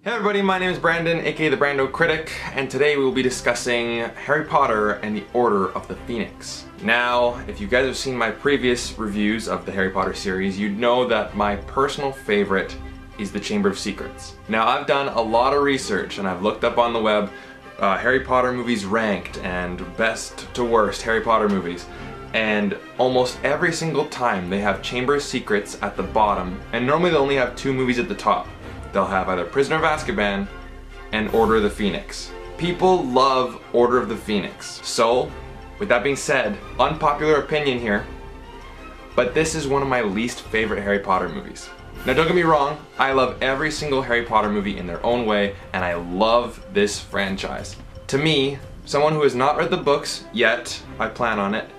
Hey everybody, my name is Brandon, aka the Brando Critic, and today we will be discussing Harry Potter and the Order of the Phoenix. Now, if you guys have seen my previous reviews of the Harry Potter series, you'd know that my personal favorite is the Chamber of Secrets. Now, I've done a lot of research and I've looked up on the web Harry Potter movies ranked and best to worst Harry Potter movies. And almost every single time they have Chamber of Secrets at the bottom, and normally they only have two movies at the top. They'll have either Prisoner of Azkaban and Order of the Phoenix. People love Order of the Phoenix. So, with that being said, unpopular opinion here, but this is one of my least favorite Harry Potter movies. Now don't get me wrong, I love every single Harry Potter movie in their own way, and I love this franchise. To me, someone who has not read the books yet, I plan on it,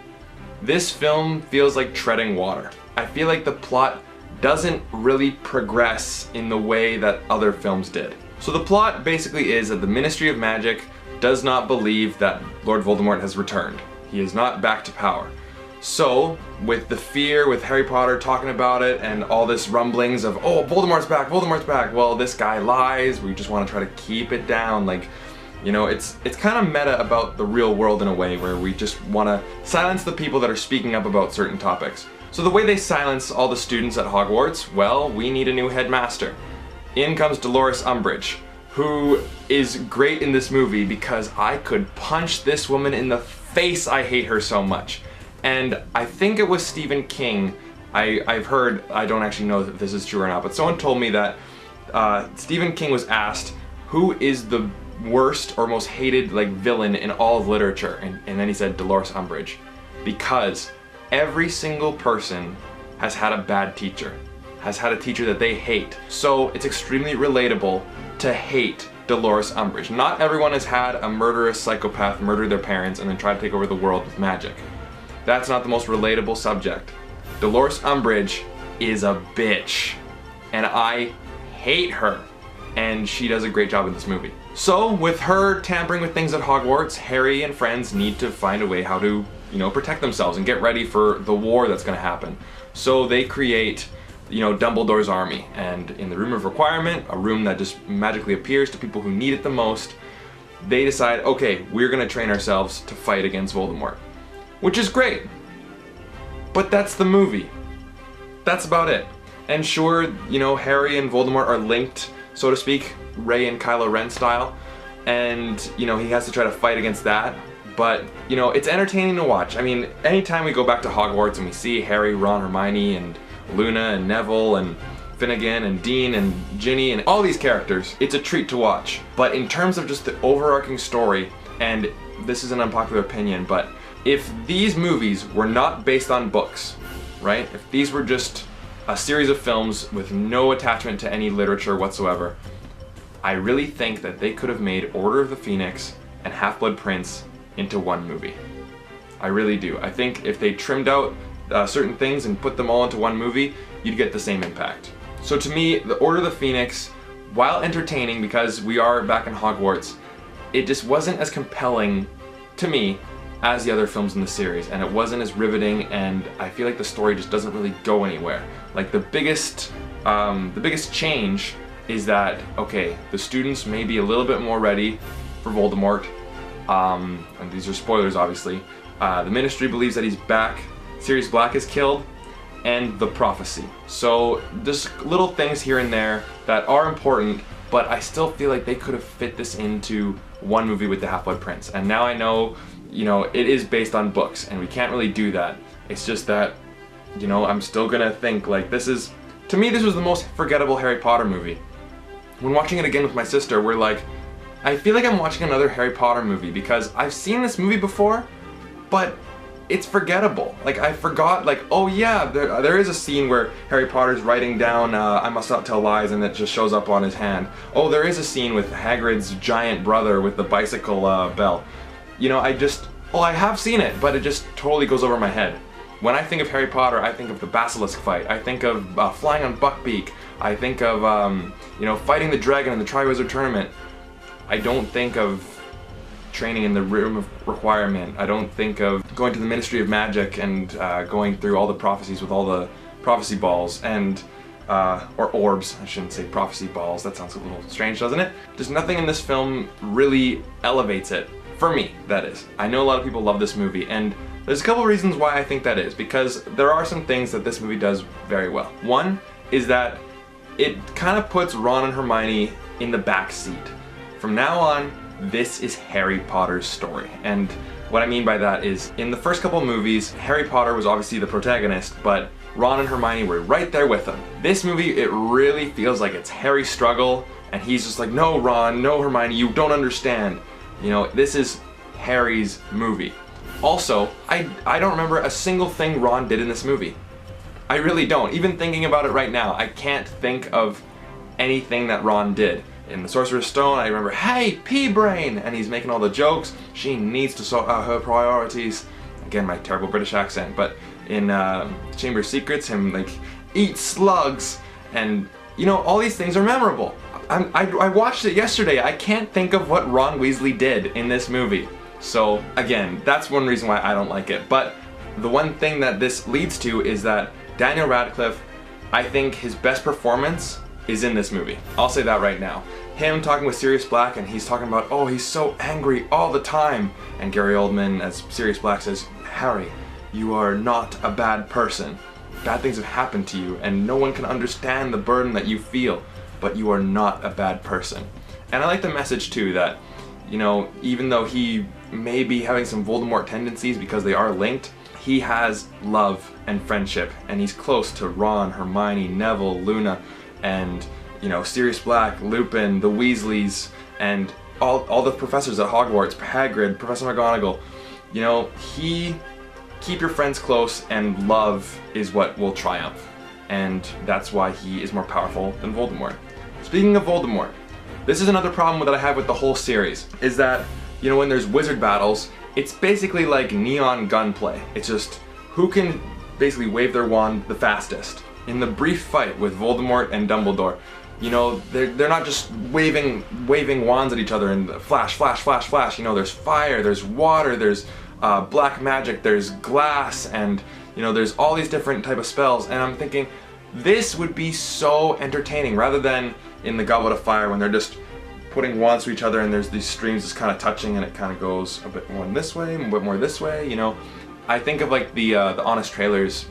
this film feels like treading water. I feel like the plot doesn't really progress in the way that other films did. So the plot basically is that the Ministry of Magic does not believe that Lord Voldemort has returned. He is not back to power. So, with the fear, with Harry Potter talking about it and all this rumblings of, oh, Voldemort's back, well, this guy lies, we just want to try to keep it down, like, you know, it's kind of meta about the real world in a way where we just want to silence the people that are speaking up about certain topics. So the way they silence all the students at Hogwarts, well, we need a new headmaster. In comes Dolores Umbridge, who is great in this movie because I could punch this woman in the face. I hate her so much. And I think it was Stephen King. I've heard, I don't actually know if this is true or not, but someone told me that Stephen King was asked who is the worst or most hated villain in all of literature, and then he said Dolores Umbridge, because every single person has had a bad teacher, has had a teacher that they hate. So it's extremely relatable to hate Dolores Umbridge. Not everyone has had a murderous psychopath murder their parents and then try to take over the world with magic. That's not the most relatable subject. Dolores Umbridge is a bitch, and I hate her, and she does a great job in this movie. So with her tampering with things at Hogwarts, Harry and friends need to find a way how to, protect themselves and get ready for the war that's going to happen. So they create, Dumbledore's army, and in the Room of Requirement, a room that just magically appears to people who need it the most, they decide, okay, we're going to train ourselves to fight against Voldemort. Which is great, but that's the movie. That's about it. And sure, Harry and Voldemort are linked, so to speak, Rey and Kylo Ren style, and he has to try to fight against that. But, it's entertaining to watch. I mean, anytime we go back to Hogwarts and we see Harry, Ron, Hermione, and Luna, and Neville, and Finnegan, and Dean, and Ginny, and all these characters, it's a treat to watch. But in terms of just the overarching story, and this is an unpopular opinion, but if these movies were not based on books, right? If these were just a series of films with no attachment to any literature whatsoever, I really think that they could have made Order of the Phoenix and Half-Blood Prince into one movie. I really do. I think if they trimmed out certain things and put them all into one movie, you'd get the same impact. So to me, the Order of the Phoenix, while entertaining because we are back in Hogwarts, it just wasn't as compelling to me as the other films in the series, and it wasn't as riveting, and I feel like the story just doesn't really go anywhere. Like the biggest change is that, okay, the students may be a little bit more ready for Voldemort, and these are spoilers obviously. The Ministry believes that he's back, Sirius Black is killed, and the prophecy. So just little things here and there that are important, but I still feel like they could have fit this into one movie with the Half-Blood Prince. And now I know, it is based on books, and we can't really do that. It's just that, I'm still gonna think to me this was the most forgettable Harry Potter movie. When watching it again with my sister, we're like, I feel like I'm watching another Harry Potter movie because I've seen this movie before, but it's forgettable. I forgot, oh yeah, there is a scene where Harry Potter's writing down, I must not tell lies, and it just shows up on his hand. Oh, there is a scene with Hagrid's giant brother with the bicycle bell. I have seen it, but it just totally goes over my head. When I think of Harry Potter, I think of the basilisk fight. I think of flying on Buckbeak. I think of, fighting the dragon in the Triwizard Tournament. I don't think of training in the Room of Requirement. I don't think of going to the Ministry of Magic and going through all the prophecies with all the prophecy balls. And or orbs, I shouldn't say prophecy balls, that sounds a little strange, doesn't it? Just nothing in this film really elevates it, for me, that is. I know a lot of people love this movie, and there's a couple reasons why I think that is, because there are some things that this movie does very well. One is that it kind of puts Ron and Hermione in the back seat. From now on, this is Harry Potter's story, and what I mean by that is, in the first couple movies, Harry Potter was obviously the protagonist, but Ron and Hermione were right there with him. This movie, it really feels like it's Harry's struggle, and he's just like, no Ron, no Hermione, you don't understand. You know, this is Harry's movie. Also, I don't remember a single thing Ron did in this movie. I really don't. Even thinking about it right now, I can't think of anything that Ron did. In the Sorcerer's Stone, I remember, hey, pea-brain! And he's making all the jokes. She needs to sort out her priorities. Again, my terrible British accent. But in Chamber of Secrets, him like, eat slugs. And, you know, all these things are memorable. I watched it yesterday. I can't think of what Ron Weasley did in this movie. So, again, that's one reason why I don't like it. But the one thing that this leads to is that Daniel Radcliffe, I think his best performance is in this movie. I'll say that right now. Him talking with Sirius Black, and he's talking about, oh, he's so angry all the time. And Gary Oldman, as Sirius Black, says, Harry, you are not a bad person. Bad things have happened to you, and no one can understand the burden that you feel, but you are not a bad person. And I like the message, too, that, you know, even though he may be having some Voldemort tendencies because they are linked, he has love and friendship, and he's close to Ron, Hermione, Neville, Luna, and, you know, Sirius Black, Lupin, the Weasleys, and all the professors at Hogwarts, Hagrid, Professor McGonagall. You know, keep your friends close, and love is what will triumph. And that's why he is more powerful than Voldemort. Speaking of Voldemort, this is another problem that I have with the whole series, is that, you know, when there's wizard battles, it's basically like neon gunplay. It's just who can basically wave their wand the fastest. In the brief fight with Voldemort and Dumbledore, you know, they're not just waving wands at each other and flash, flash, flash, flash. You know, there's fire, there's water, there's black magic, there's glass, and, you know, there's all these different type of spells. And I'm thinking, this would be so entertaining, rather than in the Goblet of Fire when they're just putting wands to each other and there's these streams just kind of touching and it kind of goes a bit more this way, a bit more this way, you know. I think of like the Honest Trailers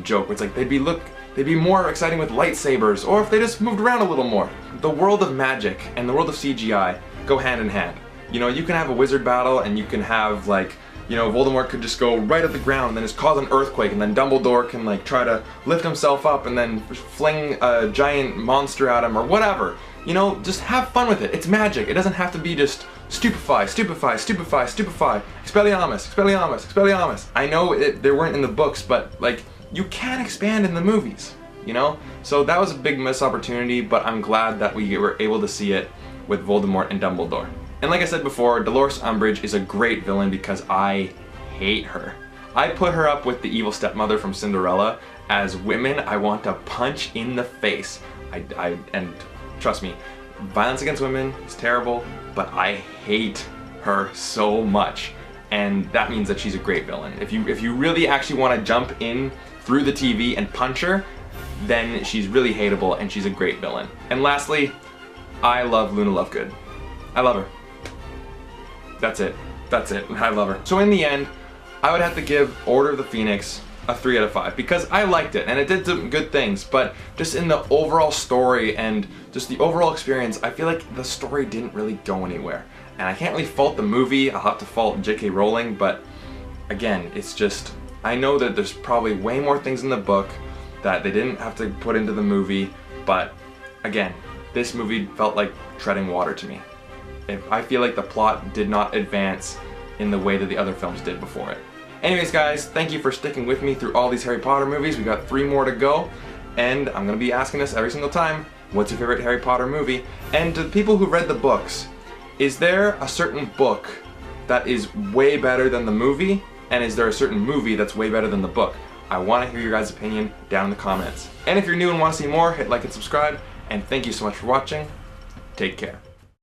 joke, where it's like they'd be more exciting with lightsabers, or if they just moved around a little more. The world of magic and the world of CGI go hand in hand. You know, you can have a wizard battle and you can have like, you know, Voldemort could just go right at the ground and then just cause an earthquake, and then Dumbledore can like try to lift himself up and then fling a giant monster at him or whatever. You know, just have fun with it. It's magic. It doesn't have to be just stupefy, stupefy, stupefy, stupefy, Expelliarmus, Expelliarmus, Expelliarmus. I know they weren't in the books, but like, you can expand in the movies, you know? So that was a big missed opportunity, but I'm glad that we were able to see it with Voldemort and Dumbledore. And like I said before, Dolores Umbridge is a great villain because I hate her. I put her up with the evil stepmother from Cinderella. As women, I want to punch in the face. And trust me, violence against women is terrible, but I hate her so much. And that means that she's a great villain. If you really actually want to jump in through the TV and punch her, then she's really hateable and she's a great villain. And lastly, I love Luna Lovegood. I love her. That's it. That's it. I love her. So in the end, I would have to give Order of the Phoenix a 3 out of 5 because I liked it and it did some good things, but just in the overall story and just the overall experience, I feel like the story didn't really go anywhere. And I can't really fault the movie, I'll have to fault J.K. Rowling, but again, it's just, I know that there's probably way more things in the book that they didn't have to put into the movie, but again, this movie felt like treading water to me. I feel like the plot did not advance in the way that the other films did before it. Anyways guys, thank you for sticking with me through all these Harry Potter movies. We got 3 more to go, and I'm gonna be asking this every single time, what's your favorite Harry Potter movie? And to the people who read the books, is there a certain book that is way better than the movie? And is there a certain movie that's way better than the book? I want to hear your guys' opinion down in the comments. And if you're new and want to see more, hit like and subscribe. And thank you so much for watching. Take care.